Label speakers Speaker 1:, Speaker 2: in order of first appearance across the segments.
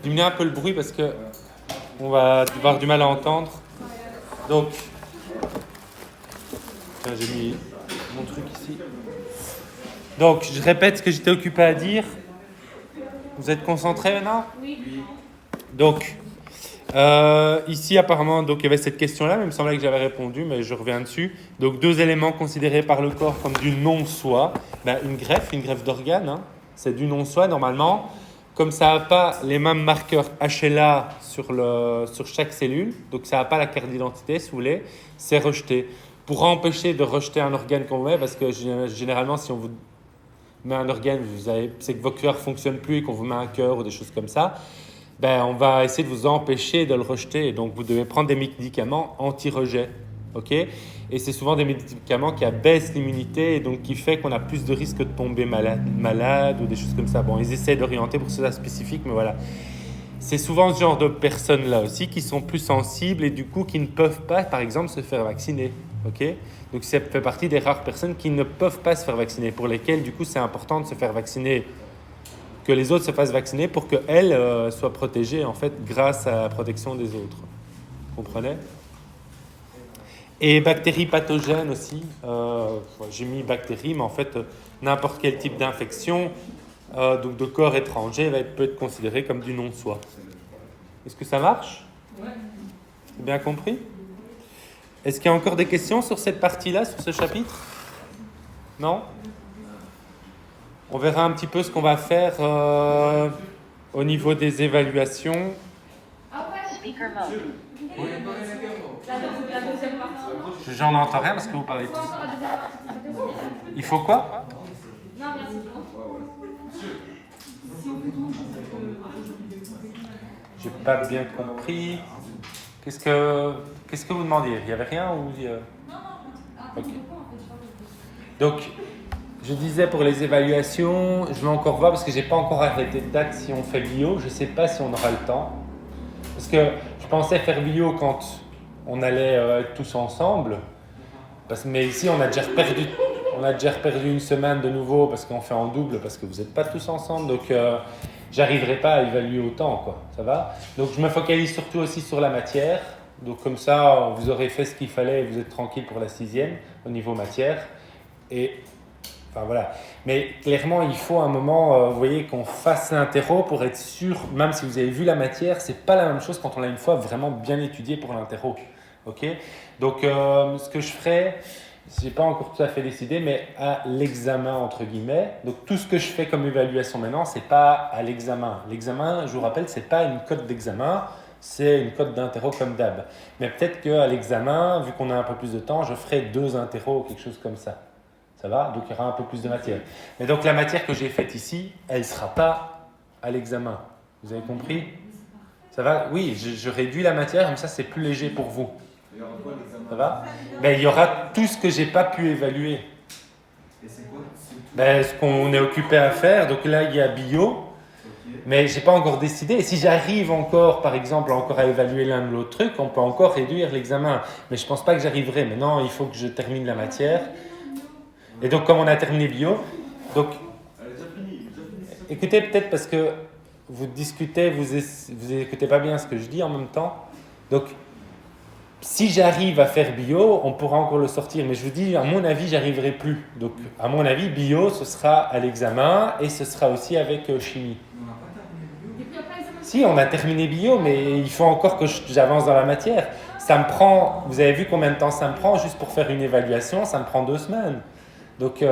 Speaker 1: diminuer un peu le bruit parce que on va avoir du mal à entendre. Donc, tiens, j'ai mis mon truc ici. Donc, je répète ce que j'étais occupé à dire. Vous êtes concentrés maintenant ?
Speaker 2: Oui.
Speaker 1: Donc, ici, apparemment, donc, il y avait cette question-là, mais il me semblait que j'avais répondu, mais je reviens dessus. Donc, 2 éléments considérés par le corps comme du non-soi. Une greffe d'organe, hein, c'est du non-soi, normalement. Comme ça n'a pas les mêmes marqueurs HLA sur chaque cellule, donc ça n'a pas la carte d'identité, si vous voulez, c'est rejeté. Pour empêcher de rejeter un organe qu'on vous met, parce que généralement, si on vous met un organe, c'est que votre cœur ne fonctionne plus et qu'on vous met un cœur ou des choses comme ça, on va essayer de vous empêcher de le rejeter. Et donc, vous devez prendre des médicaments anti-rejet. Okay, et c'est souvent des médicaments qui abaissent l'immunité et donc qui fait qu'on a plus de risques de tomber malade ou des choses comme ça. Bon, ils essaient d'orienter pour cela spécifique, mais voilà. C'est souvent ce genre de personnes-là aussi qui sont plus sensibles et du coup qui ne peuvent pas, par exemple, se faire vacciner. Okay, donc ça fait partie des rares personnes qui ne peuvent pas se faire vacciner, pour lesquelles du coup c'est important de se faire vacciner, que les autres se fassent vacciner pour qu'elles soient protégées en fait grâce à la protection des autres. Vous comprenez ? Et bactéries pathogènes aussi. J'ai mis bactéries, mais en fait, n'importe quel type d'infection, donc de corps étranger, peut être considéré comme du non-soi. Est-ce que ça marche ?
Speaker 2: Ouais.
Speaker 1: Bien compris ? Est-ce qu'il y a encore des questions sur cette partie-là, sur ce chapitre ? Non ? On verra un petit peu ce qu'on va faire au niveau des évaluations.
Speaker 3: Speaker mode.
Speaker 2: La deuxième partie.
Speaker 1: J'en entends rien parce que vous parlez tous. Il faut quoi ?
Speaker 2: Non, merci.
Speaker 1: J'ai pas bien compris. Qu'est-ce que vous demandiez ? Il n'y avait rien ou Ok. Donc, je disais pour les évaluations, je vais encore voir parce que j'ai pas encore arrêté de date si on fait bio. Je sais pas si on aura le temps. Parce que je pensais faire bio quand on allait être tous ensemble. Mais ici, on a déjà reperdu une semaine de nouveau parce qu'on fait en double, parce que vous n'êtes pas tous ensemble. Donc, j'arriverai pas à évaluer autant, quoi. Ça va ? Donc, je me focalise surtout aussi sur la matière. Donc, comme ça, vous aurez fait ce qu'il fallait et vous êtes tranquille pour la 6e au niveau matière. Et enfin, voilà. Mais clairement, il faut un moment, vous voyez, qu'on fasse l'interro pour être sûr, même si vous avez vu la matière, c'est pas la même chose quand on l'a une fois vraiment bien étudié pour l'interro. Ok ? Donc, ce que je ferai, je n'ai pas encore tout à fait décidé, mais à l'examen, entre guillemets. Donc, tout ce que je fais comme évaluation maintenant, ce n'est pas à l'examen. L'examen, je vous rappelle, ce n'est pas une cote d'examen, c'est une cote d'interro comme d'hab. Mais peut-être qu'à l'examen, vu qu'on a un peu plus de temps, je ferai 2 interros ou quelque chose comme ça. Ça va ? Donc, il y aura un peu plus de matière. Mais donc, la matière que j'ai faite ici, elle ne sera pas à l'examen. Vous avez compris ? Ça va ? Oui, je réduis la matière, comme ça, c'est plus léger pour vous. Ça va ? Il y aura tout ce que je n'ai pas pu évaluer.
Speaker 4: Et c'est quoi ?
Speaker 1: Ce qu'on est occupé à faire. Donc là, il y a bio, mais je n'ai pas encore décidé. Et si j'arrive encore, par exemple, à évaluer l'un ou l'autre truc, on peut encore réduire l'examen. Mais je ne pense pas que j'arriverai. Maintenant, il faut que je termine la matière. Et donc, comme on a terminé bio, donc, écoutez peut-être parce que vous discutez, vous n'écoutez pas bien ce que je dis en même temps. Donc, si j'arrive à faire bio, on pourra encore le sortir. Mais je vous dis, à mon avis, j'arriverai plus. Donc, à mon avis, bio, ce sera à l'examen et ce sera aussi avec chimie.
Speaker 4: On n'a pas terminé bio ?
Speaker 1: Si, on a terminé bio, mais il faut encore que j'avance dans la matière. Ça me prend, vous avez vu combien de temps ça me prend juste pour faire une évaluation, ça me prend 2 semaines. Donc,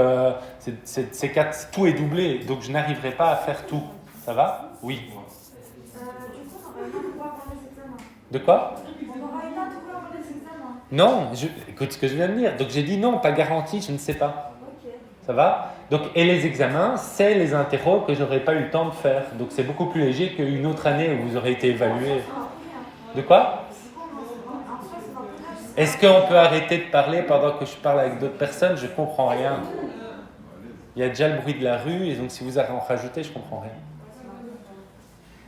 Speaker 1: tout est doublé, donc je n'arriverai pas à faire tout. Ça va ? Oui.
Speaker 5: Du coup, on va pouvoir avoir des examens.
Speaker 1: De quoi ?
Speaker 5: On aura une date pour avoir des examens.
Speaker 1: Non, écoute ce que je viens de dire. Donc j'ai dit non, pas garanti, je ne sais pas.
Speaker 5: Ok.
Speaker 1: Ça va ? Donc, et les examens, c'est les interros que j'aurais pas eu le temps de faire. Donc c'est beaucoup plus léger qu'une autre année où vous aurez été évalué. De quoi ? Est-ce qu'on peut arrêter de parler pendant que je parle avec d'autres personnes ? Je comprends rien. Il y a déjà le bruit de la rue, et donc si vous en rajoutez, je comprends rien.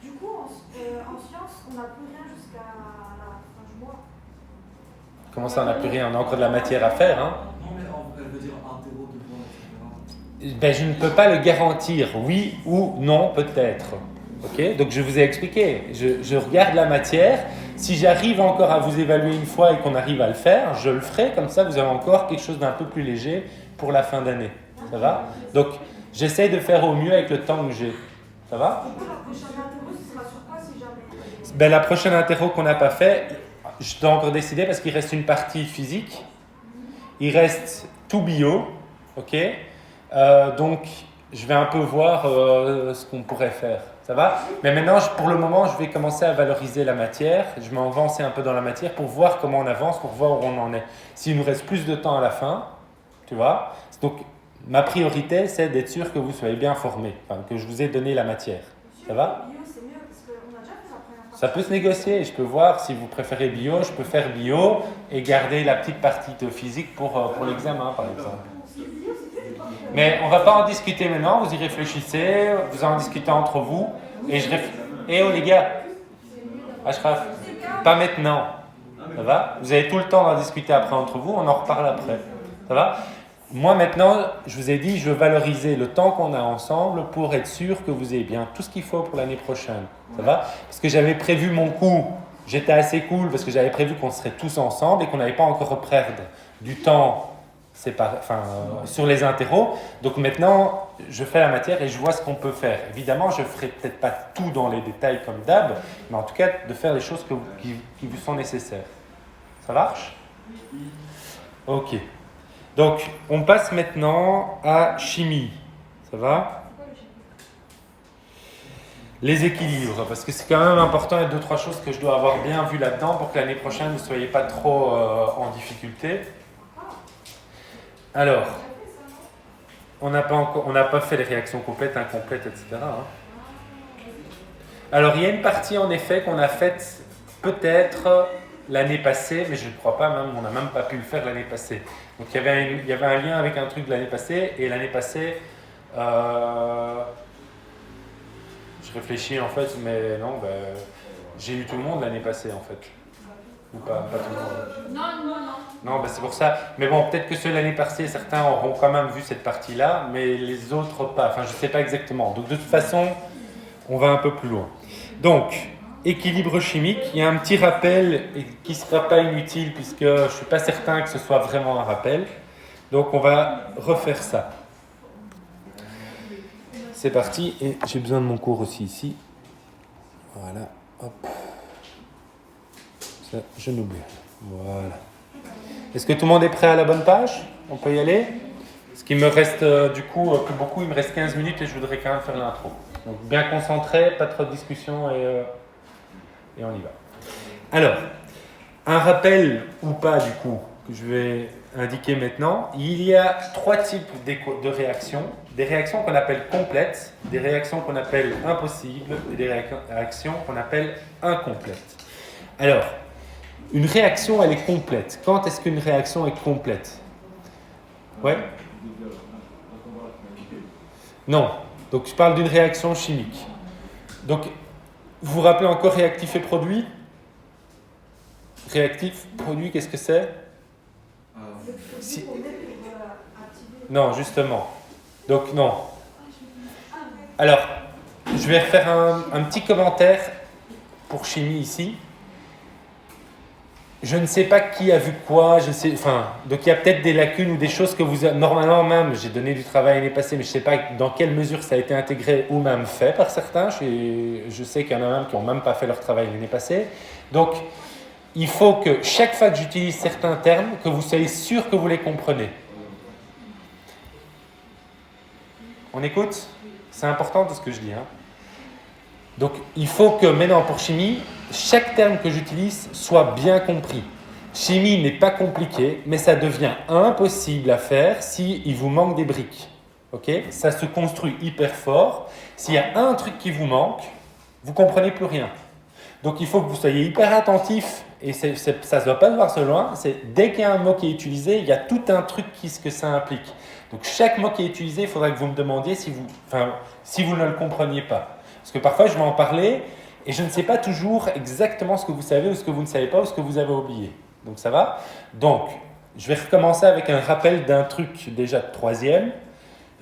Speaker 5: Du coup, en sciences, on n'a plus rien jusqu'à la fin du mois.
Speaker 1: Comment ça, on n'a plus rien ? On a encore de la matière à faire, hein ?
Speaker 4: Non, mais elle veut dire interro de blanc, etc.
Speaker 1: Je ne peux pas le garantir, oui ou non, peut-être. Ok, donc je vous ai expliqué. Je regarde la matière. Si j'arrive encore à vous évaluer une fois et qu'on arrive à le faire, je le ferai. Comme ça, vous avez encore quelque chose d'un peu plus léger pour la fin d'année. Ça va? Donc, j'essaie de faire au mieux avec le temps que j'ai. Ça va?
Speaker 5: Du coup, la prochaine interview, ce sera sur quoi si jamais?
Speaker 1: Ben, la prochaine interro qu'on n'a pas fait, je dois encore décider parce qu'il reste une partie physique. Il reste tout bio. Ok? Donc, je vais un peu voir ce qu'on pourrait faire. Ça va? Mais maintenant, pour le moment, je vais commencer à valoriser la matière. Je vais avancer un peu dans la matière pour voir comment on avance, pour voir où on en est. S'il nous reste plus de temps à la fin, tu vois. Donc, ma priorité, c'est d'être sûr que vous soyez bien formés, enfin, que je vous ai donné la matière. Ça va?
Speaker 5: Bio, c'est mieux parce qu'on a déjà fait la première fois.
Speaker 1: Ça peut se négocier. Je peux voir si vous préférez bio, je peux faire bio et garder la petite partie de physique pour l'examen, par exemple. Mais on ne va pas en discuter maintenant, vous y réfléchissez, vous en discutez entre vous. Et oh les gars, Ashraf, pas maintenant. Ça va? Vous avez tout le temps d'en discuter après entre vous, on en reparle après. Ça va? Moi maintenant, je vous ai dit, je veux valoriser le temps qu'on a ensemble pour être sûr que vous ayez bien tout ce qu'il faut pour l'année prochaine. Ça va? Parce que j'avais prévu mon coup, j'étais assez cool parce que j'avais prévu qu'on serait tous ensemble et qu'on n'allait pas encore perdre du temps sur les interros. Donc maintenant, je fais la matière et je vois ce qu'on peut faire. Évidemment, je ne ferai peut-être pas tout dans les détails comme d'hab, mais en tout cas, de faire les choses qui vous sont nécessaires. Ça marche? Ok. Donc, on passe maintenant à chimie. Ça va? Les équilibres, parce que c'est quand même important, il y a 2-3 choses que je dois avoir bien vues là-dedans pour que l'année prochaine, vous ne soyez pas trop en difficulté. Alors, on n'a pas fait les réactions complètes, incomplètes, etc. hein. Alors, il y a une partie en effet qu'on a faite peut-être l'année passée, mais je ne crois pas, même, on n'a même pas pu le faire l'année passée. Donc, il y avait un lien avec un truc de l'année passée, et l'année passée, je réfléchis en fait, mais non, j'ai eu tout le monde l'année passée en fait. Ou pas tout le monde.
Speaker 2: Non.
Speaker 1: Non, c'est pour ça. Mais bon, peut-être que ceux de l'année passée, certains auront quand même vu cette partie-là, mais les autres pas. Enfin, je ne sais pas exactement. Donc, de toute façon, on va un peu plus loin. Donc, équilibre chimique. Il y a un petit rappel qui ne sera pas inutile puisque je ne suis pas certain que ce soit vraiment un rappel. Donc, on va refaire ça. C'est parti. Et j'ai besoin de mon cours aussi ici. Voilà. Hop. Ça, je n'oublie. Voilà. Est-ce que tout le monde est prêt à la bonne page? On peut y aller? Ce qui me reste du coup plus beaucoup, il me reste 15 minutes et je voudrais quand même faire l'intro. Donc bien concentré, pas trop de discussion et on y va. Alors, un rappel ou pas du coup, que je vais indiquer maintenant. Il y a 3 types de réactions. Des réactions qu'on appelle complètes, des réactions qu'on appelle impossibles et des réactions qu'on appelle incomplètes. Alors, une réaction, elle est complète. Quand est-ce qu'une réaction est complète? Ouais? Non. Donc, je parle d'une réaction chimique. Donc, vous vous rappelez encore réactif et produit? Réactif, produit, qu'est-ce que c'est? Non, justement. Donc, non. Alors, je vais refaire un petit commentaire pour chimie ici. Je ne sais pas qui a vu quoi, donc il y a peut-être des lacunes ou des choses que vous... Normalement même, j'ai donné du travail l'année passée, mais je ne sais pas dans quelle mesure ça a été intégré ou même fait par certains. Je sais qu'il y en a même qui n'ont même pas fait leur travail l'année passée. Donc, il faut que chaque fois que j'utilise certains termes, que vous soyez sûr que vous les comprenez. On écoute? C'est important tout ce que je dis. Donc, il faut que maintenant, pour chimie, chaque terme que j'utilise soit bien compris. Chimie n'est pas compliqué, mais ça devient impossible à faire s'il vous manque des briques. Okay? Ça se construit hyper fort. S'il y a un truc qui vous manque, vous ne comprenez plus rien. Donc, il faut que vous soyez hyper attentif, et ça ne doit pas se voir de loin. Dès qu'il y a un mot qui est utilisé, il y a tout un truc ce que ça implique. Donc, chaque mot qui est utilisé, il faudra que vous me demandiez si vous ne le compreniez pas. Parce que parfois, je vais en parler et je ne sais pas toujours exactement ce que vous savez ou ce que vous ne savez pas ou ce que vous avez oublié. Donc, ça va? Donc, je vais recommencer avec un rappel d'un truc déjà de 3e.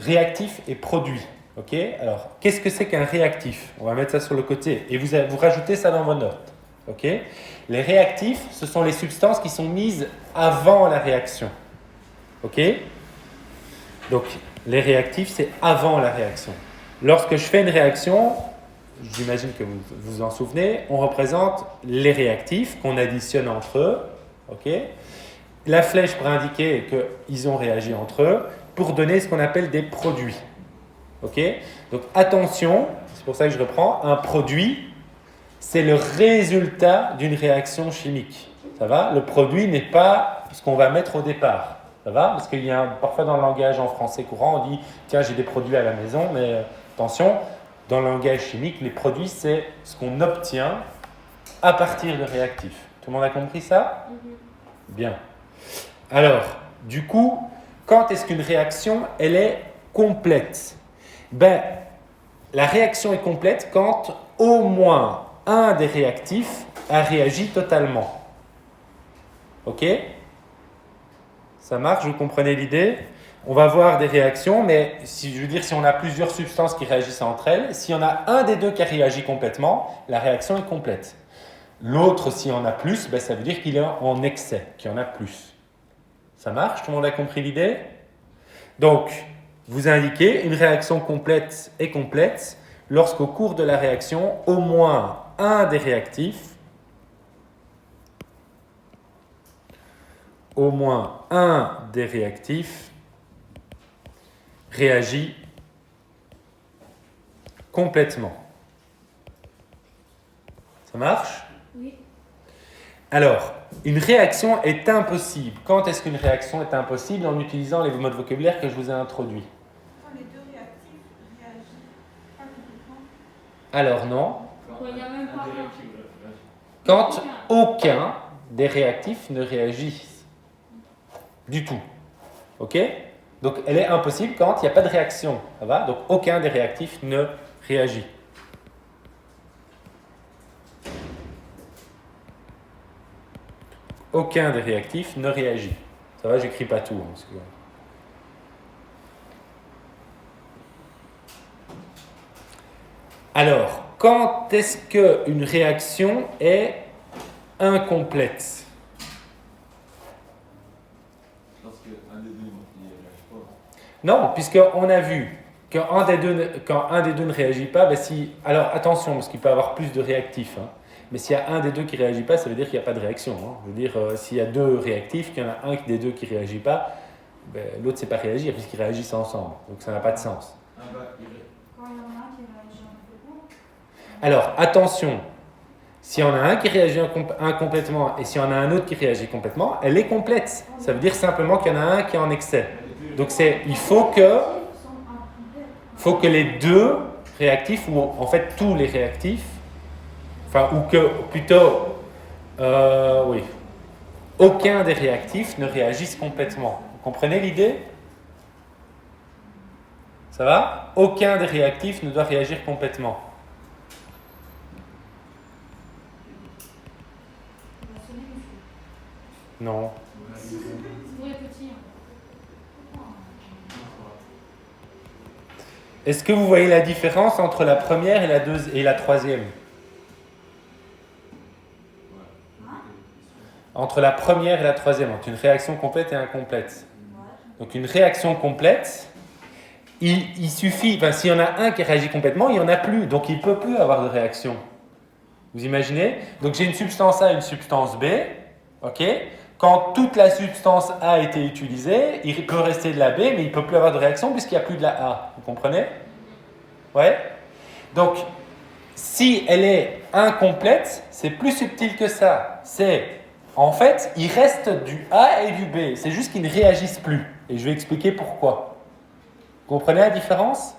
Speaker 1: Réactif et produit. Ok? Alors, qu'est-ce que c'est qu'un réactif? On va mettre ça sur le côté. Et vous rajoutez ça dans vos notes. Ok? Les réactifs, ce sont les substances qui sont mises avant la réaction. Ok? Donc, les réactifs, c'est avant la réaction. Lorsque je fais une réaction, j'imagine que vous vous en souvenez, on représente les réactifs qu'on additionne entre eux. Ok? La flèche pour indiquer qu'ils ont réagi entre eux pour donner ce qu'on appelle des produits. Ok? Donc attention, c'est pour ça que je reprends, un produit, c'est le résultat d'une réaction chimique. Ça va? Le produit n'est pas ce qu'on va mettre au départ. Ça va? Parce qu'il y a parfois dans le langage en français courant, on dit tiens, j'ai des produits à la maison, mais attention, dans le langage chimique, les produits, c'est ce qu'on obtient à partir de réactifs. Tout le monde a compris ça? Bien. Alors, du coup, quand est-ce qu'une réaction, elle est complète? Ben, la réaction est complète quand au moins un des réactifs a réagi totalement. Ok? Ça marche, vous comprenez l'idée? On va voir des réactions, mais si on a plusieurs substances qui réagissent entre elles, s'il y en a un des deux qui a réagi complètement, la réaction est complète. L'autre, s'il y en a plus, ben, ça veut dire qu'il est en excès, qu'il y en a plus. Ça marche? Tout le monde a compris l'idée? Donc, vous indiquez une réaction complète est complète lorsqu'au cours de la réaction, au moins un des réactifs réagit complètement. Ça marche?
Speaker 5: Oui.
Speaker 1: Alors, une réaction est impossible. Quand est-ce qu'une réaction est impossible? En utilisant les mots de vocabulaire que je vous ai introduits.
Speaker 5: Quand les deux réactifs réagissent pas complètement.
Speaker 1: Alors non.
Speaker 2: Quand il n'y a même pas un.
Speaker 1: Quand aucun des réactifs ne réagit du tout. Ok? Donc elle est impossible quand il n'y a pas de réaction. Ça va? Donc aucun des réactifs ne réagit. Aucun des réactifs ne réagit. Ça va, j'écris pas tout. Hein, parce que... Alors, quand est-ce qu'une réaction est incomplète?
Speaker 4: Lorsqu'un des deux ne réagit pas.
Speaker 1: Non, puisqu'on a vu quand un des deux ne réagit pas, ben alors attention, parce qu'il peut y avoir plus de réactifs. Hein. Mais s'il y a un des deux qui ne réagit pas, ça veut dire qu'il n'y a pas de réaction. Hein. Je veux dire, s'il y a deux réactifs, qu'il y en a un des deux qui ne réagit pas, ben, l'autre ne sait pas réagir puisqu'ils réagissent ensemble. Donc ça n'a pas de sens.
Speaker 5: Quand il y en a un qui réagit complètement.
Speaker 1: Alors attention, s'il y en a un qui réagit incomplètement et s'il y en a un autre qui réagit complètement, elle est complète. Ça veut dire simplement qu'il y en a un qui est en excès. Donc il faut que les deux réactifs, ou en fait tous les réactifs, aucun des réactifs ne réagisse complètement. Vous comprenez l'idée? Ça va? Aucun des réactifs ne doit réagir complètement. Non.
Speaker 2: C'est pour les petits.
Speaker 1: Est-ce que vous voyez la différence entre la première et la troisième? Entre la première et la troisième, entre une réaction complète et incomplète. Donc une réaction complète, il suffit, s'il y en a un qui réagit complètement, il n'y en a plus, donc il ne peut plus avoir de réaction. Vous imaginez? Donc j'ai une substance A et une substance B, ok? Quand toute la substance A a été utilisée, il peut rester de la B, mais il ne peut plus avoir de réaction puisqu'il n'y a plus de la A. Vous comprenez? Ouais? Donc, si elle est incomplète, c'est plus subtil que ça. En fait, il reste du A et du B. C'est juste qu'ils ne réagissent plus. Et je vais expliquer pourquoi. Vous comprenez la différence?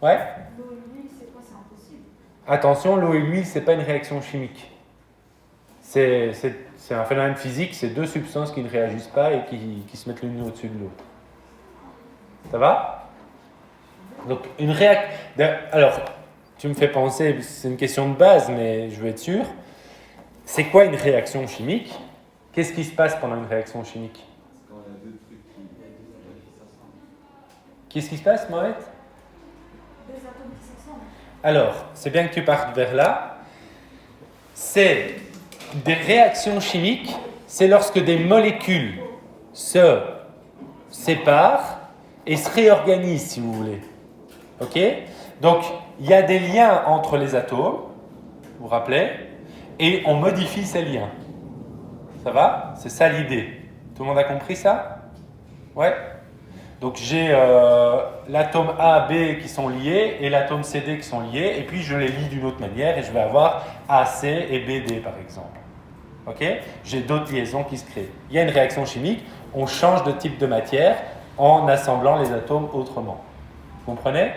Speaker 1: Ouais?
Speaker 5: L'eau et l'huile, c'est quoi? C'est impossible.
Speaker 1: Attention, l'eau et l'huile, ce n'est pas une réaction chimique. C'est un phénomène physique, c'est deux substances qui ne réagissent pas et qui se mettent l'une au-dessus de l'autre. Ça va? Donc, alors, tu me fais penser, c'est une question de base, mais je veux être sûr. C'est quoi une réaction chimique? Qu'est-ce qui se passe pendant une réaction chimique?
Speaker 4: Quand il y a deux trucs qui réagissent ensemble.
Speaker 1: Qu'est-ce qui se passe, Mohamed?
Speaker 5: des atomes qui s'assemblent.
Speaker 1: Alors, c'est bien que tu partes vers là. C'est des réactions chimiques, c'est lorsque des molécules se séparent et se réorganisent, si vous voulez. Ok ? Donc, il y a des liens entre les atomes, vous vous rappelez, et on modifie ces liens. Ça va ? C'est ça l'idée. Tout le monde a compris ça ? Ouais ? Donc j'ai l'atome A, B qui sont liés et l'atome CD qui sont liés, et puis je les lie d'une autre manière et je vais avoir AC et BD par exemple. Ok ? J'ai d'autres liaisons qui se créent. Il y a une réaction chimique, on change de type de matière en assemblant les atomes autrement. Vous comprenez ?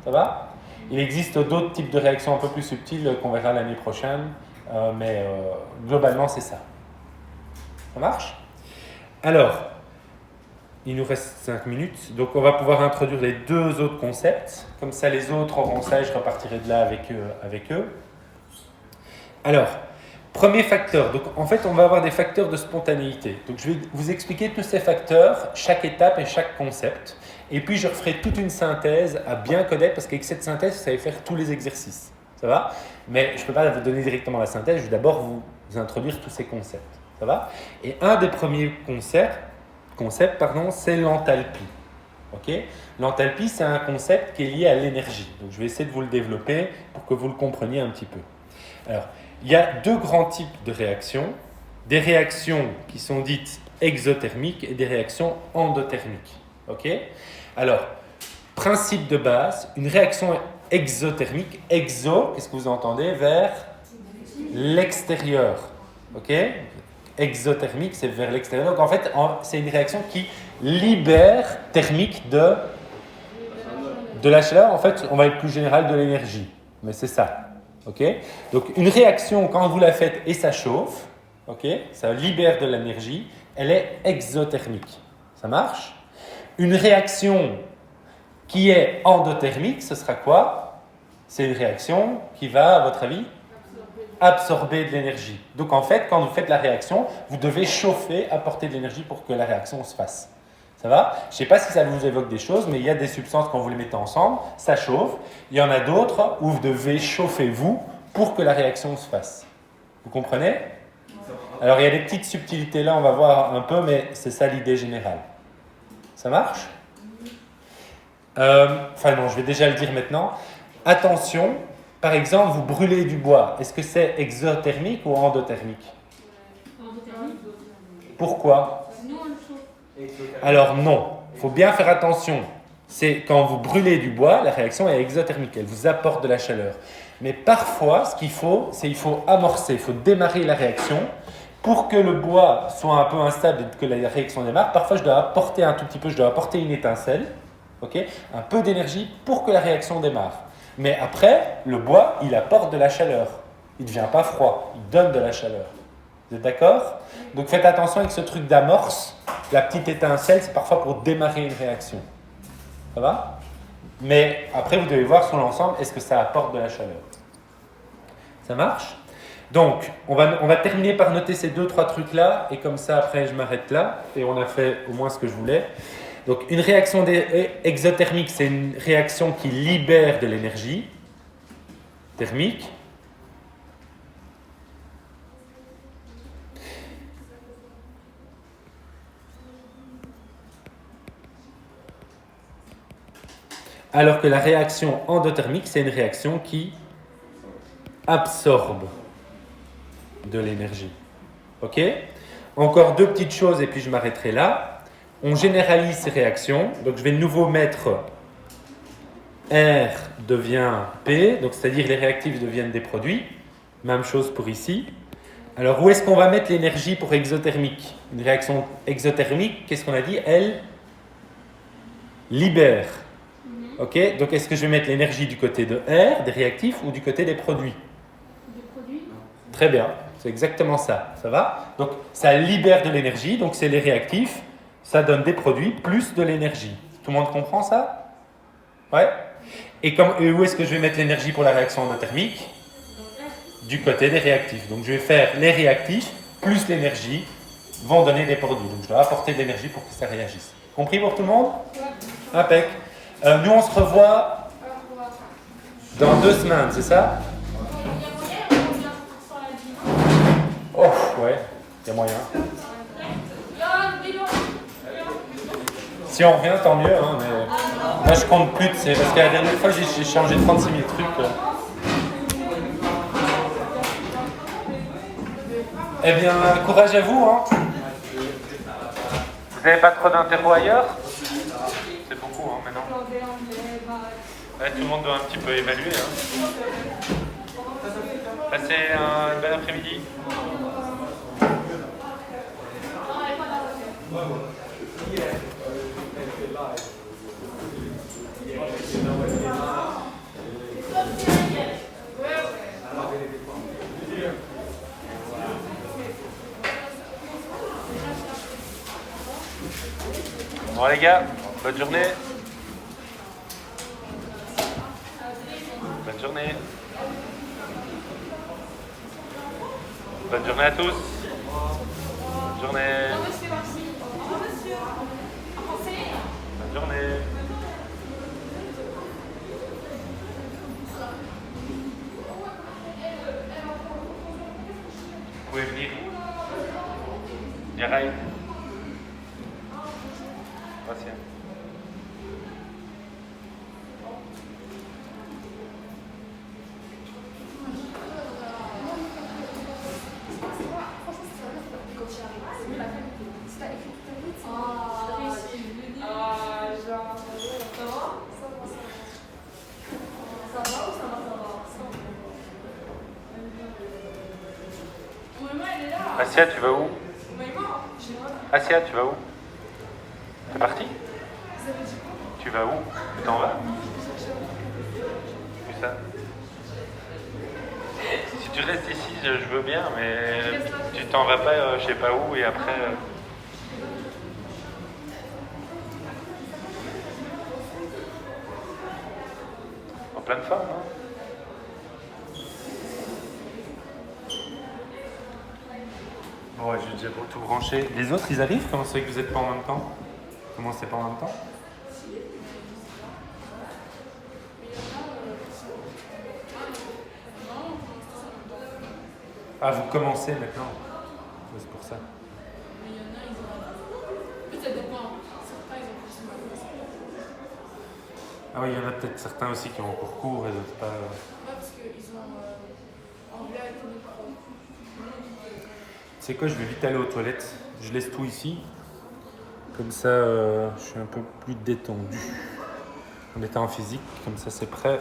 Speaker 1: Ça va ? Il existe d'autres types de réactions un peu plus subtiles qu'on verra l'année prochaine, mais globalement c'est ça. Ça marche ? Alors, il nous reste 5 minutes, donc on va pouvoir introduire les 2 autres concepts. Comme ça, les autres auront ça et je repartirai de là avec eux. Alors, premier facteur. Donc, en fait, on va avoir des facteurs de spontanéité. Donc, je vais vous expliquer tous ces facteurs, chaque étape et chaque concept. Et puis, je referai toute une synthèse à bien connaître parce qu'avec cette synthèse, vous savez faire tous les exercices. Ça va ? Mais je ne peux pas vous donner directement la synthèse. Je vais d'abord vous introduire tous ces concepts. Ça va ? Et un des premiers concept, c'est l'enthalpie. Okay ? L'enthalpie, c'est un concept qui est lié à l'énergie. Donc, je vais essayer de vous le développer pour que vous le compreniez un petit peu. Alors, il y a 2 grands types de réactions. Des réactions qui sont dites exothermiques et des réactions endothermiques. Okay ? Alors, principe de base, une réaction exothermique, exo, qu'est-ce que vous entendez ? Vers l'extérieur. Ok ? Exothermique, c'est vers l'extérieur. Donc en fait, c'est une réaction qui libère thermique de la chaleur. En fait, on va être plus général, de l'énergie. Mais c'est ça. Ok ? Donc une réaction, quand vous la faites et ça chauffe, ok, ça libère de l'énergie, elle est exothermique. Ça marche ? Une réaction qui est endothermique, ce sera quoi ? C'est une réaction qui va, à votre avis, absorber de l'énergie. Donc en fait, quand vous faites la réaction, vous devez chauffer, apporter de l'énergie pour que la réaction se fasse. Ça va ? Je ne sais pas si ça vous évoque des choses, mais il y a des substances, quand vous les mettez ensemble, ça chauffe. Il y en a d'autres où vous devez chauffer vous pour que la réaction se fasse. Vous comprenez ? Alors il y a des petites subtilités là, on va voir un peu, mais c'est ça l'idée générale. Ça marche ? Enfin non, je vais déjà le dire maintenant. Attention, par exemple, vous brûlez du bois. Est-ce que c'est exothermique ou endothermique ?
Speaker 2: Endothermique.
Speaker 1: Pourquoi ?
Speaker 2: Nous, on le chauffe.
Speaker 1: Alors non, il faut bien faire attention. C'est quand vous brûlez du bois, la réaction est exothermique, elle vous apporte de la chaleur. Mais parfois, ce qu'il faut, c'est qu'il faut amorcer, il faut démarrer la réaction. Pour que le bois soit un peu instable et que la réaction démarre, parfois je dois apporter un tout petit peu, je dois apporter une étincelle, okay, un peu d'énergie pour que la réaction démarre. Mais après, le bois, il apporte de la chaleur. Il ne devient pas froid, il donne de la chaleur. Vous êtes d'accord ? Donc faites attention avec ce truc d'amorce. La petite étincelle, c'est parfois pour démarrer une réaction. Ça va ? Mais après, vous devez voir sur l'ensemble, est-ce que ça apporte de la chaleur ? Ça marche ? Donc, on va terminer par noter ces 2-3 trucs-là, et comme ça, après, je m'arrête là, et on a fait au moins ce que je voulais. Donc, une réaction exothermique, c'est une réaction qui libère de l'énergie thermique. Alors que la réaction endothermique, c'est une réaction qui absorbe de l'énergie. Ok ? Encore 2 petites choses et puis je m'arrêterai là. On généralise ces réactions. Donc je vais de nouveau mettre R devient P, donc c'est-à-dire les réactifs deviennent des produits. Même chose pour ici. Alors où est-ce qu'on va mettre l'énergie pour exothermique ? Une réaction exothermique, qu'est-ce qu'on a dit ? Elle libère. Ok ? Donc est-ce que je vais mettre l'énergie du côté de R, des réactifs, ou du côté des produits ?
Speaker 2: Des produits.
Speaker 1: Très bien, c'est exactement ça. Ça va ? Donc ça libère de l'énergie, donc c'est les réactifs, ça donne des produits plus de l'énergie. Tout le monde comprend ça ? Ouais ? Et où est-ce que je vais mettre l'énergie pour la réaction endothermique ? Du côté des réactifs. Donc je vais faire les réactifs plus l'énergie vont donner des produits. Donc je dois apporter de l'énergie pour que ça réagisse. Compris pour tout le monde ? Impec. Nous on se revoit Dans 2 semaines, c'est ça? Oh, ouais, il y a moyen. Si on revient, tant mieux, hein, mais moi je compte plus, c'est parce que la dernière fois j'ai changé 36 000 trucs. Eh bien, courage à vous, hein. Vous n'avez pas trop d'interro ailleurs? C'est beaucoup, hein, maintenant. Ouais, tout le monde doit un petit peu évaluer. Hein. Passez un bel après-midi. Bon les gars, bonne journée. Bonne journée. Bonne journée à tous. Bonne journée. Bonne journée. Vous pouvez venir. Yarai. Gracias. Asia, tu vas où? Asia, tu vas où? T'es parti? Tu vas où? Tu t'en vas? Où ça? Si tu restes ici, je veux bien, mais tu t'en vas pas, je sais pas où, et après... En pleine forme, hein? Bon, ouais, j'ai déjà tout branché. Les autres, ils arrivent? Comment c'est que vous êtes pas en même temps? Comment c'est pas en même temps? Ah, vous commencez maintenant? Ouais, c'est pour ça. Ah oui, il y en a peut-être certains aussi qui ont encore cours et d'autres pas.
Speaker 6: Parce qu'ils ont anglais avec le micro.
Speaker 1: Tu sais quoi, je vais vite aller aux toilettes. Je laisse tout ici. Comme ça, je suis un peu plus détendu. En étant en physique, comme ça c'est prêt.